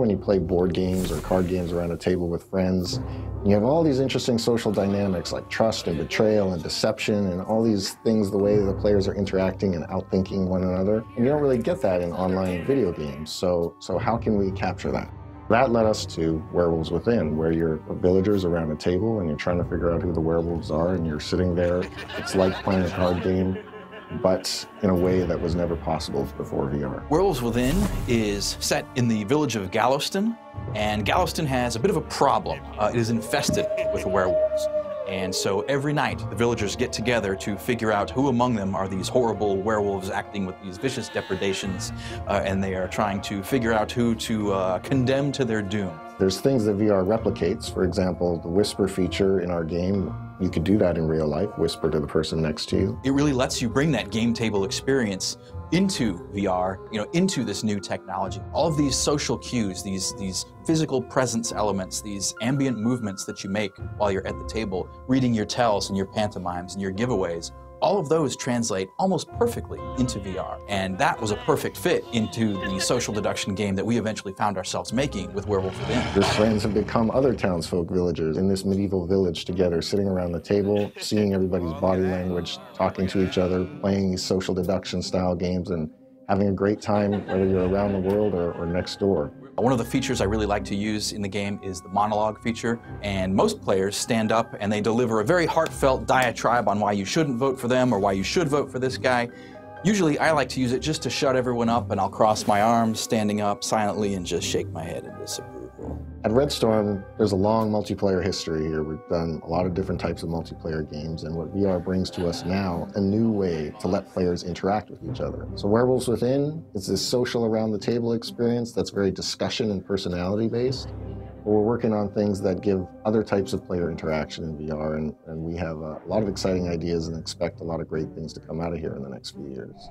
when you play board games or card games around a table with friends. You have all these interesting social dynamics like trust and betrayal and deception and all these things, the way the players are interacting and outthinking one another. And you don't really get that in online video games. So how can we capture that? That led us to Werewolves Within, where you're villagers around a table and you're trying to figure out who the werewolves are, and you're sitting there. It's like playing a card game, but in a way that was never possible before VR. Werewolves Within is set in the village of Gallowston, and Gallowston has a bit of a problem. It is infested with werewolves. And so every night, the villagers get together to figure out who among them are these horrible werewolves acting with these vicious depredations, and they are trying to figure out who to condemn to their doom. There's things that VR replicates. For example, the whisper feature in our game, you could do that in real life, whisper to the person next to you. It really lets you bring that game table experience into VR, into this new technology. All of these social cues, these physical presence elements, these ambient movements that you make while you're at the table, reading your tells and your pantomimes and your giveaways, all of those translate almost perfectly into VR. And that was a perfect fit into the social deduction game that we eventually found ourselves making with Werewolves Within. Your friends have become other townsfolk villagers in this medieval village together, sitting around the table, seeing everybody's body language, talking to each other, playing these social deduction style games, and having a great time, whether you're around the world or next door. One of the features I really like to use in the game is the monologue feature, and most players stand up and they deliver a very heartfelt diatribe on why you shouldn't vote for them or why you should vote for this guy. Usually I like to use it just to shut everyone up, and I'll cross my arms, standing up silently, and just shake my head in disapproval. At Red Storm, there's a long multiplayer history here. We've done a lot of different types of multiplayer games, and what VR brings to us now, a new way to let players interact with each other. So Werewolves Within is this social around the table experience that's very discussion and personality based. But we're working on things that give other types of player interaction in VR, and we have a lot of exciting ideas and expect a lot of great things to come out of here in the next few years.